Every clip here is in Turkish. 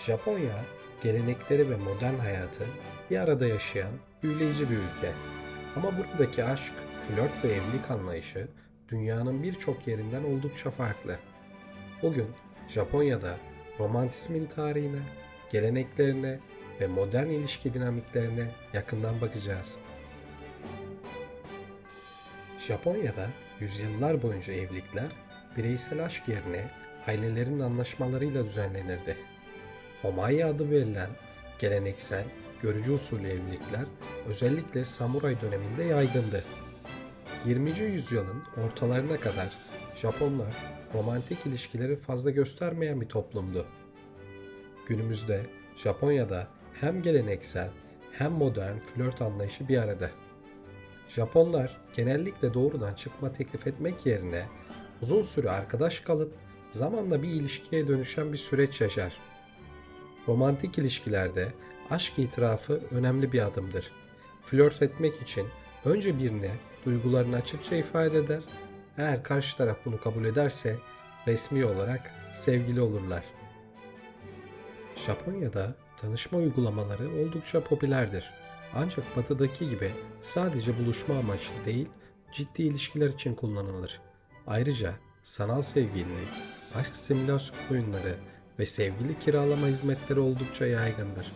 Japonya, gelenekleri ve modern hayatı bir arada yaşayan büyüleyici bir ülke. Ama buradaki aşk, flört ve evlilik anlayışı dünyanın birçok yerinden oldukça farklı. Bugün Japonya'da romantizmin tarihine, geleneklerine ve modern ilişki dinamiklerine yakından bakacağız. Japonya'da yüzyıllar boyunca evlilikler bireysel aşk yerine ailelerin anlaşmalarıyla düzenlenirdi. Omae adı verilen geleneksel, görücü usulü evlilikler özellikle samuray döneminde yaygındı. 20. yüzyılın ortalarına kadar Japonlar romantik ilişkileri fazla göstermeyen bir toplumdu. Günümüzde Japonya'da hem geleneksel hem modern flört anlayışı bir arada. Japonlar genellikle doğrudan çıkma teklif etmek yerine uzun süre arkadaş kalıp zamanla bir ilişkiye dönüşen bir süreç yaşar. Romantik ilişkilerde aşk itirafı önemli bir adımdır. Flört etmek için önce birine duygularını açıkça ifade eder. Eğer karşı taraf bunu kabul ederse resmi olarak sevgili olurlar. Japonya'da tanışma uygulamaları oldukça popülerdir. Ancak batıdaki gibi sadece buluşma amaçlı değil, ciddi ilişkiler için kullanılır. Ayrıca sanal sevgililik, aşk simülasyon oyunları ve sevgili kiralama hizmetleri oldukça yaygındır.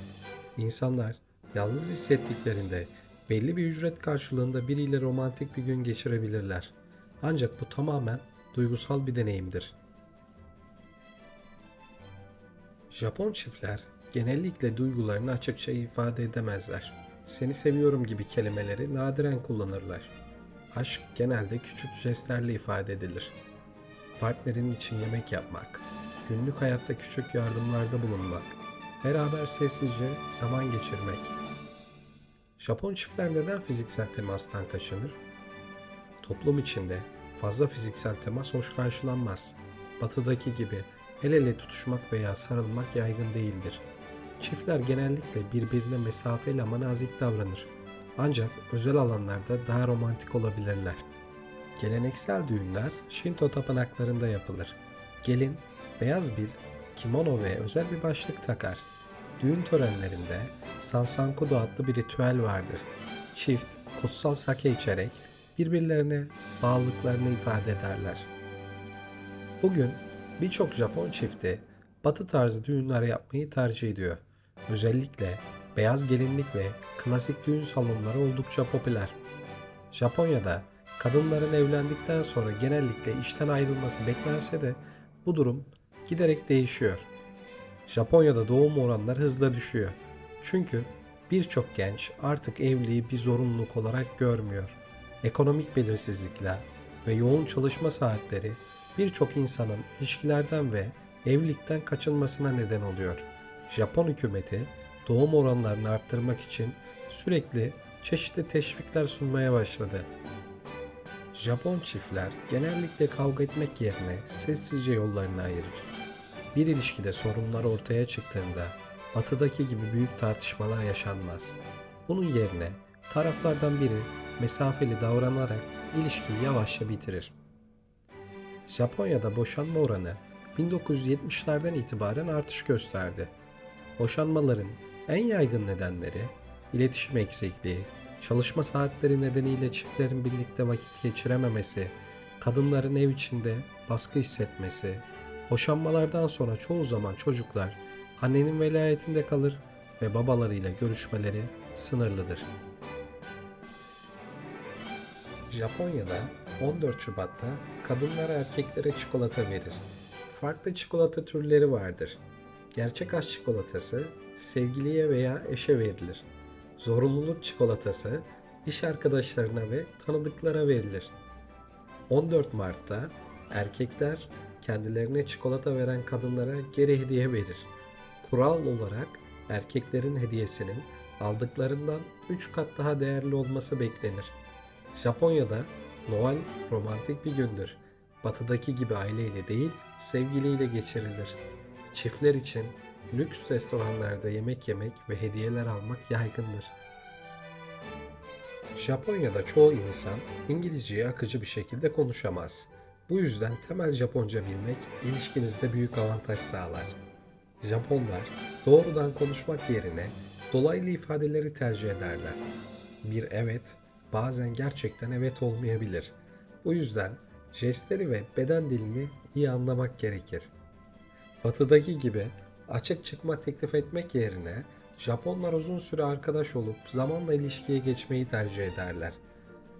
İnsanlar yalnız hissettiklerinde belli bir ücret karşılığında biriyle romantik bir gün geçirebilirler. Ancak bu tamamen duygusal bir deneyimdir. Japon çiftler genellikle duygularını açıkça ifade edemezler. Seni seviyorum gibi kelimeleri nadiren kullanırlar. Aşk genelde küçük jestlerle ifade edilir. Partnerin için yemek yapmak, günlük hayatta küçük yardımlarda bulunmak, beraber sessizce zaman geçirmek. Japon çiftler neden fiziksel temastan kaçınır? Toplum içinde fazla fiziksel temas hoş karşılanmaz. Batıdaki gibi el ele tutuşmak veya sarılmak yaygın değildir. Çiftler genellikle birbirine mesafeli ama nazik davranır. Ancak özel alanlarda daha romantik olabilirler. Geleneksel düğünler Shinto tapınaklarında yapılır. Gelin beyaz bir kimono ve özel bir başlık takar. Düğün törenlerinde Sansankudo adlı bir ritüel vardır. Çift kutsal sake içerek birbirlerine bağlılıklarını ifade ederler. Bugün birçok Japon çifti batı tarzı düğünler yapmayı tercih ediyor. Özellikle beyaz gelinlik ve klasik düğün salonları oldukça popüler. Japonya'da kadınların evlendikten sonra genellikle işten ayrılması beklense de bu durum giderek değişiyor. Japonya'da doğum oranları hızla düşüyor. Çünkü birçok genç artık evliliği bir zorunluluk olarak görmüyor. Ekonomik belirsizlikler ve yoğun çalışma saatleri birçok insanın ilişkilerden ve evlilikten kaçınmasına neden oluyor. Japon hükümeti doğum oranlarını arttırmak için sürekli çeşitli teşvikler sunmaya başladı. Japon çiftler genellikle kavga etmek yerine sessizce yollarını ayırır. Bir ilişkide sorunlar ortaya çıktığında batıdaki gibi büyük tartışmalar yaşanmaz. Bunun yerine taraflardan biri mesafeli davranarak ilişkiyi yavaşça bitirir. Japonya'da boşanma oranı 1970'lerden itibaren artış gösterdi. Boşanmaların en yaygın nedenleri iletişim eksikliği, çalışma saatleri nedeniyle çiftlerin birlikte vakit geçirememesi, kadınların ev içinde baskı hissetmesi, boşanmalardan sonra çoğu zaman çocuklar annenin velayetinde kalır ve babalarıyla görüşmeleri sınırlıdır. Japonya'da 14 Şubat'ta kadınlar erkeklere çikolata verir. Farklı çikolata türleri vardır. Gerçek aşk çikolatası sevgiliye veya eşe verilir. Zorunluluk çikolatası iş arkadaşlarına ve tanıdıklara verilir. 14 Mart'ta erkekler kendilerine çikolata veren kadınlara geri hediye verir. Kural olarak erkeklerin hediyesinin aldıklarından 3 kat daha değerli olması beklenir. Japonya'da Noel romantik bir gündür. Batıdaki gibi aileyle değil, sevgiliyle geçirilir. Çiftler için lüks restoranlarda yemek yemek ve hediyeler almak yaygındır. Japonya'da çoğu insan İngilizceyi akıcı bir şekilde konuşamaz. Bu yüzden temel Japonca bilmek ilişkinizde büyük avantaj sağlar. Japonlar Doğrudan konuşmak yerine dolaylı ifadeleri tercih ederler. Bir evet bazen gerçekten evet olmayabilir. Bu yüzden jestleri ve beden dilini iyi anlamak gerekir. Batıdaki gibi açık çıkma teklif etmek yerine Japonlar uzun süre arkadaş olup zamanla ilişkiye geçmeyi tercih ederler.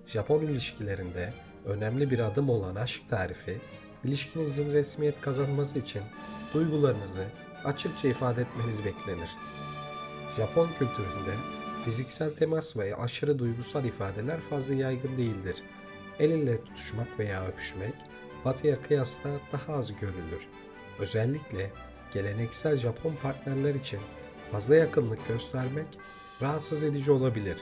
Japon ilişkilerinde önemli bir adım olan aşk tarifi, ilişkinizin resmiyet kazanması için duygularınızı açıkça ifade etmeniz beklenir. Japon kültüründe fiziksel temas ve aşırı duygusal ifadeler fazla yaygın değildir. El ile tutuşmak veya öpüşmek Batı'ya kıyasla daha az görülür. Özellikle geleneksel Japon partnerler için fazla yakınlık göstermek rahatsız edici olabilir.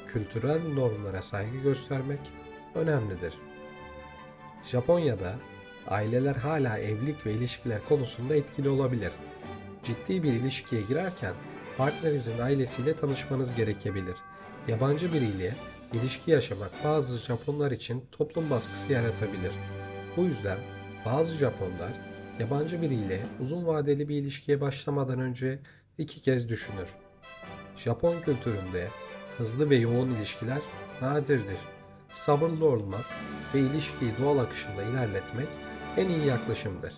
Kültürel normlara saygı göstermek önemlidir. Japonya'da aileler hala evlilik ve ilişkiler konusunda etkili olabilir. Ciddi bir ilişkiye girerken partnerinizin ailesiyle tanışmanız gerekebilir. Yabancı biriyle ilişki yaşamak bazı Japonlar için toplum baskısı yaratabilir. Bu yüzden bazı Japonlar yabancı biriyle uzun vadeli bir ilişkiye başlamadan önce 2 kez düşünür. Japon kültüründe hızlı ve yoğun ilişkiler nadirdir. Sabırlı olmak ve ilişkiyi doğal akışında ilerletmek en iyi yaklaşımdır.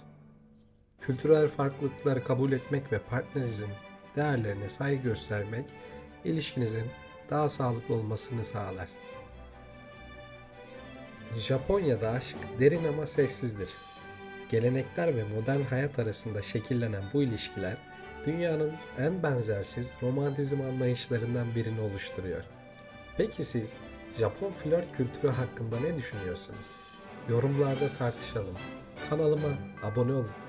Kültürel farklılıkları kabul etmek ve partnerinizin değerlerine saygı göstermek ilişkinizin daha sağlıklı olmasını sağlar. Japonya'da aşk derin ama sessizdir. Gelenekler ve modern hayat arasında şekillenen bu ilişkiler dünyanın en benzersiz romantizm anlayışlarından birini oluşturuyor. Peki siz Japon flört kültürü hakkında ne düşünüyorsunuz? Yorumlarda tartışalım. Kanalıma abone olun.